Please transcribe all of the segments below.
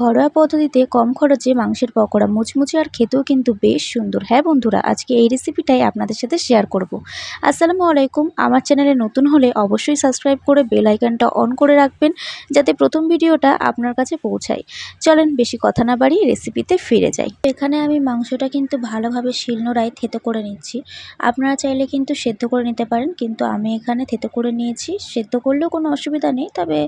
ঘরোয়া পদ্ধতিতে কম খরচে মাংসের পকোড়া মুচমুচে আর খেতেও কিন্তু বেশ সুন্দর। হ্যাঁ বন্ধুরা, আজকে এই রেসিপিটাই আপনাদের সাথে শেয়ার করব। আসসালামু আলাইকুম। আমার চ্যানেলে নতুন হলে অবশ্যই সাবস্ক্রাইব করে বেল আইকনটা অন করে রাখবেন, যাতে প্রথম ভিডিওটা আপনার কাছে পৌঁছায়। চলেন বেশি কথা না বাড়িয়ে রেসিপিতে ফিরে যাই। এখানে আমি মাংসটা কিন্তু ভালোভাবে শিলনোড়ায় থেতো করে নিচ্ছি। আপনারা চাইলে কিন্তু সেদ্ধ করে নিতে পারেন, কিন্তু আমি এখানে থেতো করে নিয়েছি। সেদ্ধ করলেও কোনো অসুবিধা নেই, তবে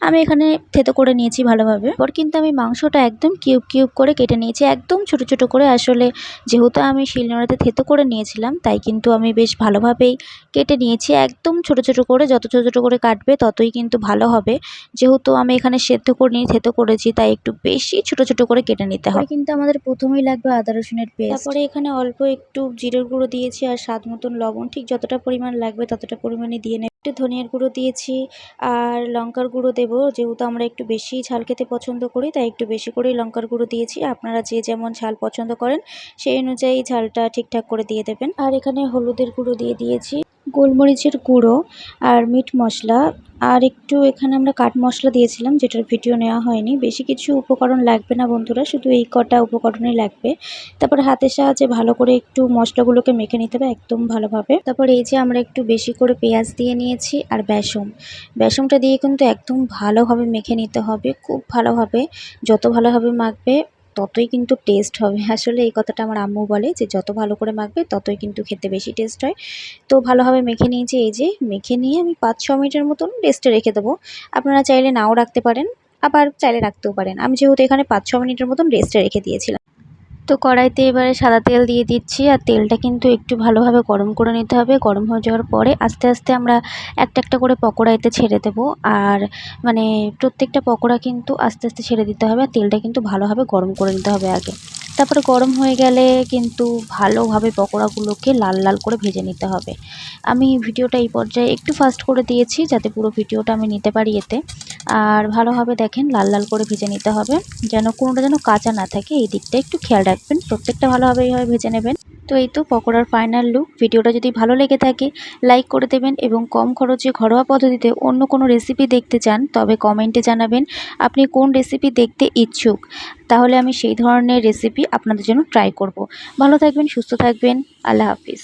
আমি এখানে থেতো করে নিয়েছি ভালোভাবে। পর কিন্তু আমি মাংসটা একদম কিউব কিউব করে কেটে নিয়েছি, একদম ছোট ছোট করে। আসলে যেহেতু আমি শিলনোড়াতে থেতো করে নিয়েছিলাম, তাই কিন্তু আমি বেশ ভালোভাবেই কেটে নিয়েছি, একদম ছোট ছোট করে। যত ছোট ছোট করে কাটবে ততই কিন্তু ভালো হবে। যেহেতু আমি এখানে সেদ্ধ করে নিয়ে থেতো করেছি, তাই একটু বেশি ছোট ছোট করে কেটে নিতে হবে। কিন্তু আমাদের প্রথমেই লাগবে আদা রসুনের পেস্ট। তারপরে এখানে অল্প একটু জিরের গুঁড়ো দিয়েছি আর স্বাদ মতন লবণ, ঠিক যতটা পরিমাণ লাগবে ততটা পরিমাণে দিয়ে নেব। একটু ধনিয়ার গুঁড়ো দিয়েছি আর লঙ্কার গুঁড়ো দেবো। যেহেতু আমরা একটু বেশি ঝাল খেতে পছন্দ করি, তাই একটু বেশি করেই লঙ্কার গুঁড়ো দিয়েছি। আপনারা যে যেমন ঝাল পছন্দ করেন সেই অনুযায়ী ঝালটা ঠিকঠাক করে দিয়ে দেবেন। আর এখানে হলুদের গুঁড়ো দিয়ে দিয়েছি, গোলমরিচের গুঁড়ো আর মিট মশলা, আর একটু এখানে আমরা কাঠ মশলা দিয়েছিলাম, যেটার ভিডিও নেওয়া হয়নি। বেশি কিছু উপকরণ লাগবে না বন্ধুরা, শুধু এই কটা উপকরণই লাগবে। তারপর হাতের সাহায্যে ভালো করে একটু মশলাগুলোকে মেখে নিতে হবে একদম ভালোভাবে। তারপর এই যে আমরা একটু বেশি করে পেঁয়াজ দিয়ে নিয়েছি আর বেসমটা দিয়ে কিন্তু একদম ভালোভাবে মেখে নিতে হবে, খুব ভালোভাবে। যত ভালোভাবে মাখবে ততই কিন্তু টেস্ট হবে। আসলে এই কথাটা আমার আম্মু বলে যে যত ভালো করে মাখবে ততই কিন্তু খেতে বেশি টেস্ট হয়। তো ভালোভাবে মেখে নিয়েছি। এই যে মেখে নিয়ে আমি 5-6 মিনিটের মতন রেস্টে রেখে দেবো। আপনারা চাইলে নাও রাখতে পারেন, আবার চাইলে রাখতেও পারেন। আমি যেহেতু এখানে 5-6 মিনিটের মতন রেস্টে রেখে দিয়েছিলাম। তো কড়াইতে এবারে সাদা তেল দিয়ে দিচ্ছি, আর তেলটা কিন্তু একটু ভালোভাবে গরম করে নিতে হবে। গরম হয়ে যাওয়ার পরে আস্তে আস্তে আমরা একটা একটা করে পকোড়া এতে ছেড়ে দেবো। আর মানে প্রত্যেকটা পকোড়া কিন্তু আস্তে আস্তে ছেড়ে দিতে হবে, আর তেলটা কিন্তু ভালোভাবে গরম করে নিতে হবে আগে। তারপরে গরম হয়ে গেলে কিন্তু ভালোভাবে পকোড়াগুলোকে লাল লাল করে ভেজে নিতে হবে। আমি ভিডিওটা এই পর্যায়ে একটু ফাস্ট করে দিয়েছি, যাতে পুরো ভিডিওটা আমি নিতে পারি এতে। আর ভালোভাবে দেখেন লাল লাল করে ভেজে নিতে হবে, যেন কোনোটা যেন কাঁচা না থাকে, এই দিকটা একটু খেয়াল রাখবেন। প্রত্যেকটা ভালোভাবে এইভাবে ভেজে নেবেন। তো এই তো পকোড়ার ফাইনাল লুক। ভিডিওটা যদি ভালো লেগে থাকে লাইক করে দেবেন, এবং কম খরচে ঘরোয়া পদ্ধতিতে অন্য কোনো রেসিপি দেখতে চান তবে কমেন্টে জানাবেন আপনি কোন রেসিপি দেখতে ইচ্ছুক। তাহলে আমি সেই ধরনের রেসিপি আপনাদের জন্য ট্রাই করব। ভালো থাকবেন, সুস্থ থাকবেন। আল্লাহ হাফিজ।